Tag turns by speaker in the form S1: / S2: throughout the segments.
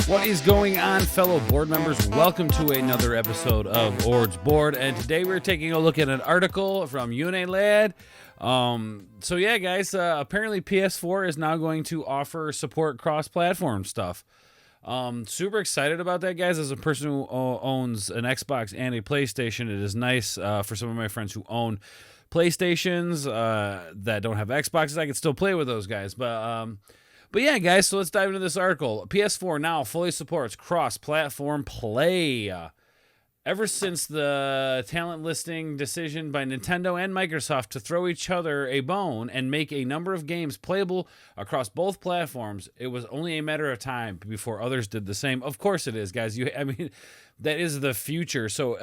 S1: What is going on, fellow board members? Welcome to another episode of Ord's Board, and today we're taking a look at an article from Unilad. So yeah, guys, apparently PS4 is now going to offer support cross-platform stuff. Super excited about that, guys. As a person who owns an Xbox and a PlayStation, it is nice for some of my friends who own PlayStations that don't have Xboxes. I can still play with those guys, but yeah, guys, so let's dive into this article. PS4 now fully supports cross-platform play. Ever since the talent listing decision by Nintendo and Microsoft to throw each other a bone and make a number of games playable across both platforms, it was only a matter of time before others did the same. Of course it is, guys. I mean, that is the future. So,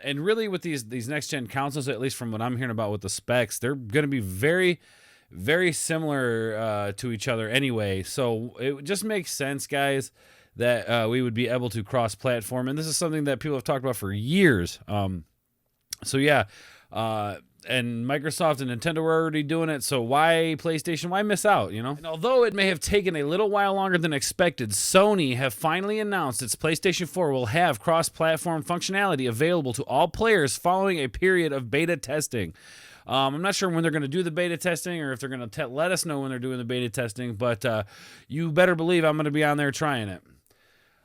S1: and really with these next-gen consoles, at least from what I'm hearing about with the specs, they're going to be very similar to each other anyway. So it just makes sense, guys, that we would be able to cross-platform. And this is something that people have talked about for years. So yeah, and Microsoft and Nintendo were already doing it. So why PlayStation? Why miss out, you know? And although it may have taken a little while longer than expected, Sony have finally announced its PlayStation 4 will have cross-platform functionality available to all players following a period of beta testing. I'm not sure when they're going to do the beta testing or if they're going to let us know when they're doing the beta testing, but you better believe I'm going to be on there trying it.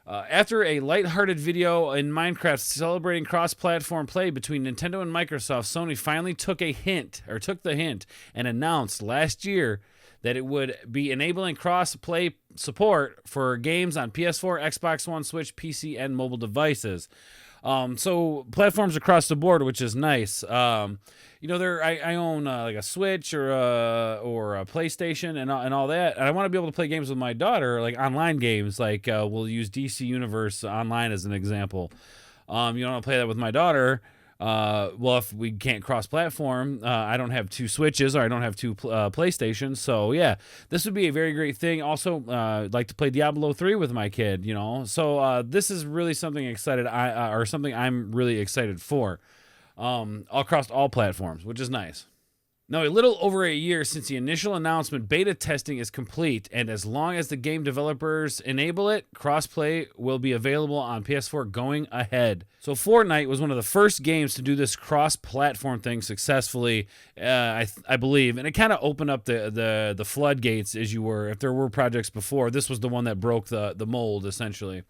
S1: After a lighthearted video in Minecraft celebrating cross-platform play between Nintendo and Microsoft, Sony finally took the hint and announced last year that it would be enabling cross-play support for games on PS4, Xbox One, Switch, PC, and mobile devices. So platforms across the board, which is nice. You know, I own like a Switch or a PlayStation and all that, and I want to be able to play games with my daughter, like online games. Like we'll use DC Universe Online as an example. You want to play that with my daughter. Well, if we can't cross-platform, I don't have two Switches or I don't have two PlayStations. So yeah, this would be a very great thing. Also, I'd like to play Diablo 3 with my kid, you know. So this is really something something I'm really excited for, across all platforms, which is nice. Now, a little over a year since the initial announcement, beta testing is complete, and as long as the game developers enable it, crossplay will be available on PS4 going ahead. So Fortnite was one of the first games to do this cross-platform thing successfully, I believe, and it kind of opened up the floodgates, as you were. If there were projects before, this was the one that broke the mold, essentially.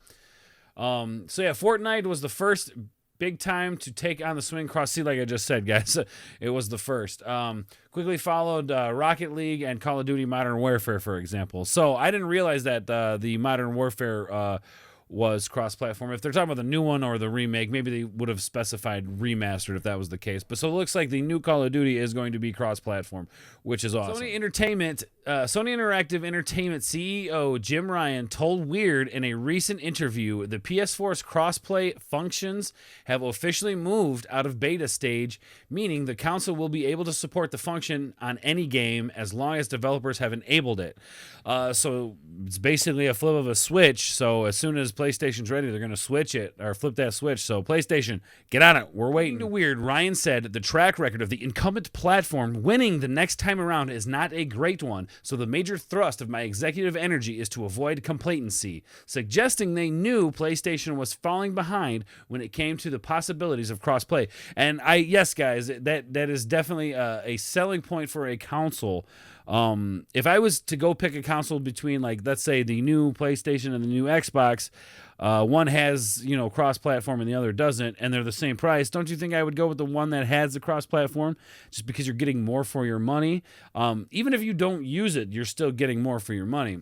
S1: So yeah, Fortnite was the first big time to take on the swing cross. See, like I just said, guys, it was the first. Quickly followed Rocket League and Call of Duty Modern Warfare, for example. So I didn't realize that the Modern Warfare was cross-platform. If they're talking about the new one or the remake, maybe they would have specified remastered if that was the case. But so it looks like the new Call of Duty is going to be cross-platform, which is awesome. Sony Interactive Entertainment CEO Jim Ryan told Weird in a recent interview the PS4's crossplay functions have officially moved out of beta stage, meaning the console will be able to support the function on any game as long as developers have enabled it. So it's basically a flip of a switch. So as soon as PlayStation's ready, they're going to switch it or flip that switch. So PlayStation, get on it. We're waiting. To Weird, Ryan said the track record of the incumbent platform winning the next time around is not a great one. So the major thrust of my executive energy is to avoid complacency, suggesting they knew PlayStation was falling behind when it came to the possibilities of crossplay. And yes, guys, that is definitely a selling point for a console. If I was to go pick a console between, like, let's say the new PlayStation and the new Xbox, one has, you know, cross-platform and the other doesn't, and they're the same price, don't you think I would go with the one that has the cross-platform just because you're getting more for your money? Even if you don't use it, you're still getting more for your money.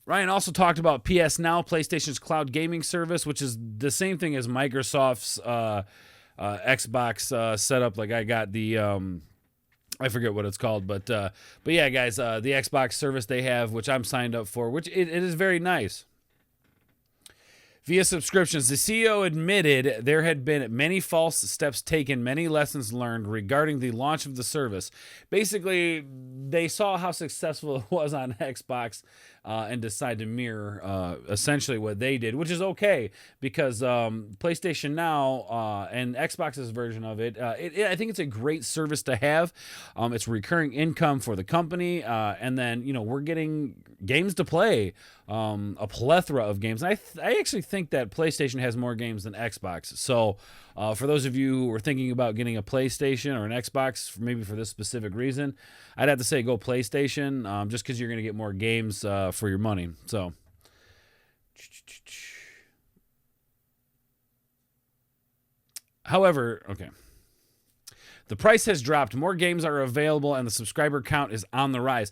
S1: Ryan also talked about PS Now, PlayStation's cloud gaming service, which is the same thing as Microsoft's Xbox setup. Like I got the I forget what it's called, but yeah, guys, the Xbox service they have, which I'm signed up for, which it is very nice. Via subscriptions, the CEO admitted there had been many false steps taken, many lessons learned regarding the launch of the service. Basically, they saw how successful it was on Xbox, and decide to mirror essentially what they did, which is okay because PlayStation Now and Xbox's version of it, I think it's a great service to have. It's recurring income for the company, and then we're getting games to play, a plethora of games. And I actually think that PlayStation has more games than Xbox. So for those of you who are thinking about getting a PlayStation or an Xbox, maybe for this specific reason, I'd have to say go PlayStation, just because you're going to get more games for your money. So, however, okay. The price has dropped. More games are available, and the subscriber count is on the rise.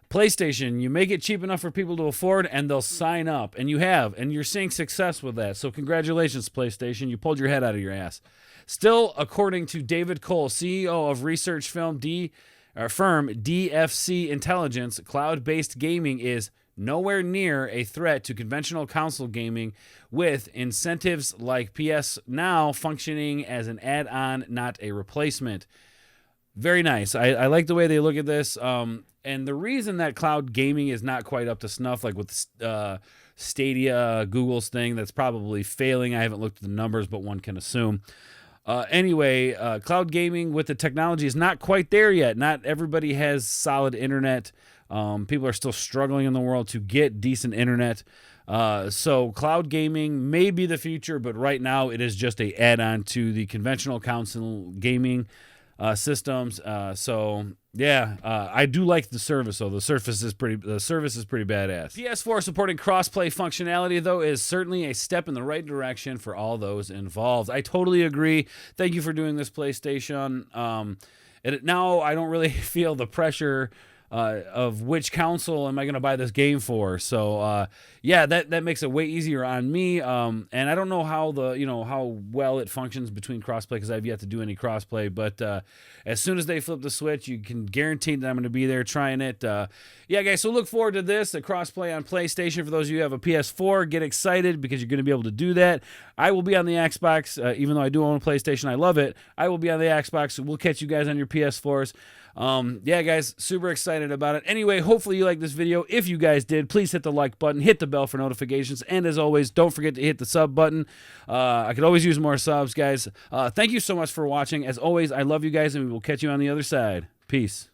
S1: PlayStation, you make it cheap enough for people to afford, and they'll sign up. And you have, and you're seeing success with that. So congratulations, PlayStation. You pulled your head out of your ass. Still, according to David Cole, CEO of research firm DFC Intelligence, cloud-based gaming is nowhere near a threat to conventional console gaming, with incentives like PS Now functioning as an add-on, not a replacement. Very nice. I like the way they look at this. And the reason that cloud gaming is not quite up to snuff, like with Stadia, Google's thing, that's probably failing. I haven't looked at the numbers, but one can assume. Anyway, cloud gaming with the technology is not quite there yet. Not everybody has solid internet. People are still struggling in the world to get decent internet. So cloud gaming may be the future, but right now it is just a add-on to the conventional console gaming systems. I do like the service though. The service is pretty badass. PS4 supporting crossplay functionality though is certainly a step in the right direction for all those involved. I totally agree. Thank you for doing this, PlayStation. Now I don't really feel the pressure of which console am I going to buy this game for. So that makes it way easier on me. And I don't know how how well it functions between crossplay, because I've yet to do any crossplay. But as soon as they flip the switch, you can guarantee that I'm going to be there trying it. Guys, so look forward to this, the crossplay on PlayStation. For those of you who have a PS4, get excited because you're going to be able to do that. I will be on the Xbox, even though I do own a PlayStation. I love it. I will be on the Xbox. We'll catch you guys on your PS4s. Guys, super excited about it. Anyway, hopefully you liked this video. If you guys did, please hit the like button, hit the bell for notifications, and as always, don't forget to hit the sub button. I could always use more subs, guys. Thank you so much for watching. As always, I love you guys, and we will catch you on the other side. Peace.